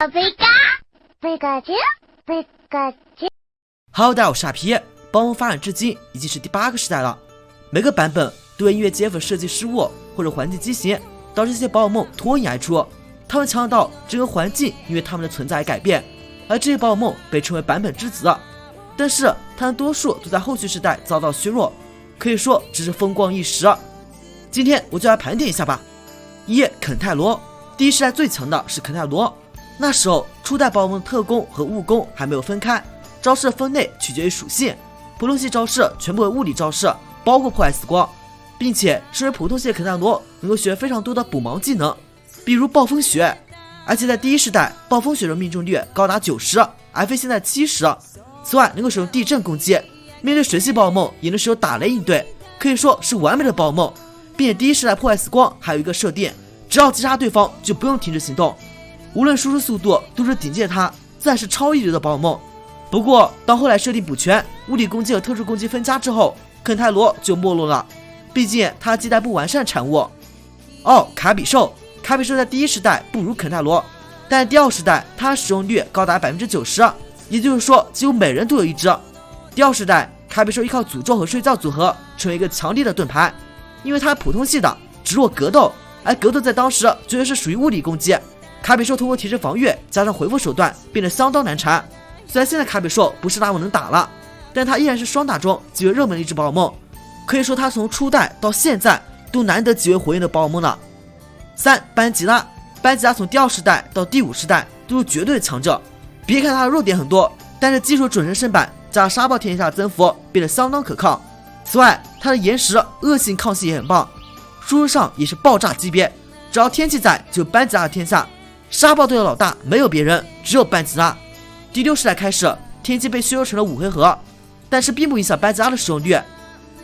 Hello， 大家好，我是阿皮。暴风发展至今已经是第8个时代了，每个版本都因为GF设计失误或者环境畸形，导致这些宝可梦脱颖而出。他们强到整个环境因为他们的存在而改变，而这些宝可梦被称为版本之子。但是他们多数都在后续时代遭到削弱，可以说只是风光一时。今天我就来盘点一下吧。肯泰罗，第一时代最强的是肯泰罗。那时候初代宝可梦的特攻和物攻还没有分开，招式的分类取决于属性，普通系招式全部为物理招式，包括破坏死光，并且身为普通系的肯泰罗能够学非常多的补盲技能，比如暴风雪，而且在第一世代暴风雪的命中率高达90%，而非现在70%。此外能够使用地震攻击，面对水系宝可梦也能使用打雷应对，可以说是完美的宝可梦。并且第一世代破坏死光还有一个设定，只要击杀对方就不用停止行动，无论输出速度都是顶级的，它自然是超一流的宝可梦。不过到后来设定补全，物理攻击和特殊攻击分家之后，肯泰罗就没落了，毕竟它基带不完善的产物。卡比兽在第一世代不如肯泰罗，但第二世代它使用率高达 90%， 也就是说几乎每人都有一只。第二世代卡比兽依靠诅咒和睡觉组合成为一个强力的盾牌，因为它普通系的直落格斗，而格斗在当时绝对是属于物理攻击，卡比兽通过提升防御加上回复手段变得相当难缠。虽然现在卡比兽不是那么能打了，但它依然是双打中极为热门的一只宝可梦，可以说它从初代到现在都难得极为活跃的宝可梦了。班吉拉从第二世代到第5世代都是绝对的强者，别看它的弱点很多，但是基础准人身版加上沙暴天下增幅变得相当可靠。此外它的岩石恶性抗性也很棒，输出上也是爆炸级别，只要天气在就班吉拉的天下，沙暴队的老大没有别人，只有班吉拉。第6世代开始天气被削弱成了5回合，但是并不影响班吉拉的使用率，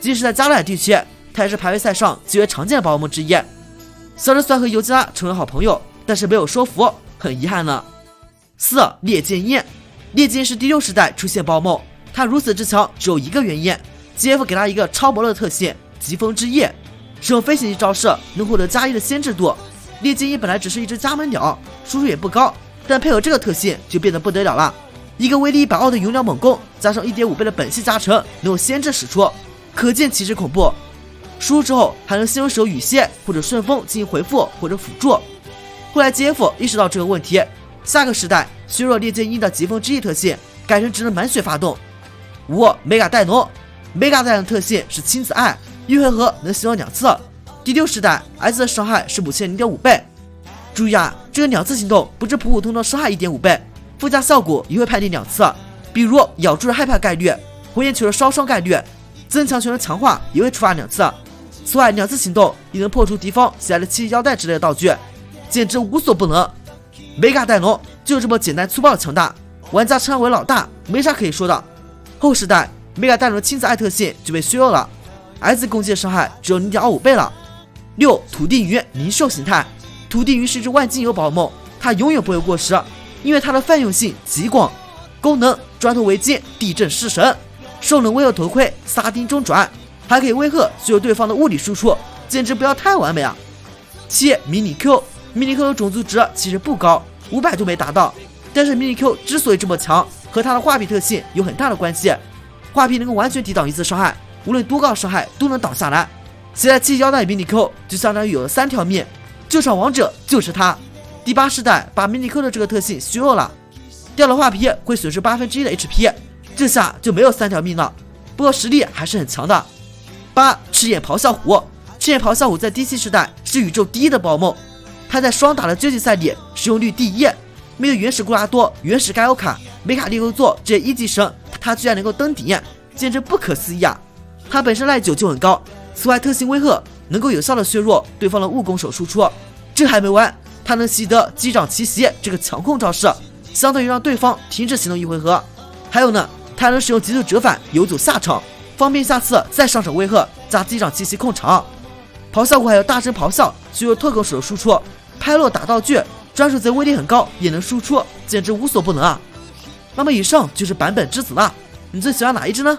即使在加勒尔地区它也是排位赛上极为常见的宝可梦之一。小智虽然和尤吉拉成为好朋友，但是没有说服，很遗憾呢。烈剑鹰是第6世代出现宝可梦，它如此之强只有一个原因，GF 给它一个超薄弱的特性疾风之翼，使用飞行级招式能获得加1的先制度。烈剑鹰本来只是一只家门鸟，输出也不高，但配合这个特性就变得不得了了，一个威力120的永鸟猛攻加上 1.5 倍的本系加成能有先制使出，可见其之恐怖。输出之后还能先用使用雨歇或者顺风进行回复或者辅助。后来 GF 意识到这个问题，下个时代削弱烈剑鹰的疾风之翼特性，改成只能满血发动。梅嘎戴农特性是亲子爱，一回合能使用2次。第6世代 S 的伤害是母线 0.5 倍。注意啊，这个2次行动不是普普通通伤害 1.5 倍，附加效果也会判定2次，比如咬住的害怕概率，火焰球的烧伤概率，增强球的强化也会触发2次。此外2次行动也能破除敌方携带的7腰带之类的道具，简直无所不能。梅嘎戴农就这么简单粗暴的强大，玩家称他为老大没啥可以说的。后世代梅嘎戴农的亲子爱特性就被削弱了， S 攻击的伤害只有 0.25 倍了。土地鱼灵兽形态，土地鱼是一只万金油宝可梦，它永远不会过时，因为它的泛用性极广，功能砖头围巾地震式神，受能威慑头盔撒丁中转，还可以威吓所有对方的物理输出，简直不要太完美啊。迷你 Q 的种族值其实不高，500都没达到，但是迷你 Q 之所以这么强和它的画皮特性有很大的关系，画皮能够完全抵挡一次伤害，无论多高的伤害都能挡下来。携带7腰带迷你 Q 就相当于有了3条命，救场王者就是它。第8世代把迷你 Q 的这个特性削弱了，掉了画皮会损失1/8的 HP， 这下就没有3条命了，不过实力还是很强的。赤焰咆哮虎在第7世代是宇宙第1的宝可梦，它在双打的究极赛里使用率第1，面对原始古拉多、原始盖欧卡、梅卡利欧座这些1级神，它居然能够登顶，简直不可思议啊！它本身赖9就很高，此外特性威吓能够有效的削弱对方的物攻手输出。这还没完，它能习得击掌奇袭这个强控招式，相当于让对方停止行动1回合。还有呢，它能使用极速折返游走下场，方便下次再上场威吓加击掌奇袭控场。咆哮虎还有大声咆哮削弱特攻手的输出，拍落打道具专属贼威力很高也能输出，简直无所不能啊！那么以上就是版本之子了，你最喜欢哪一只呢？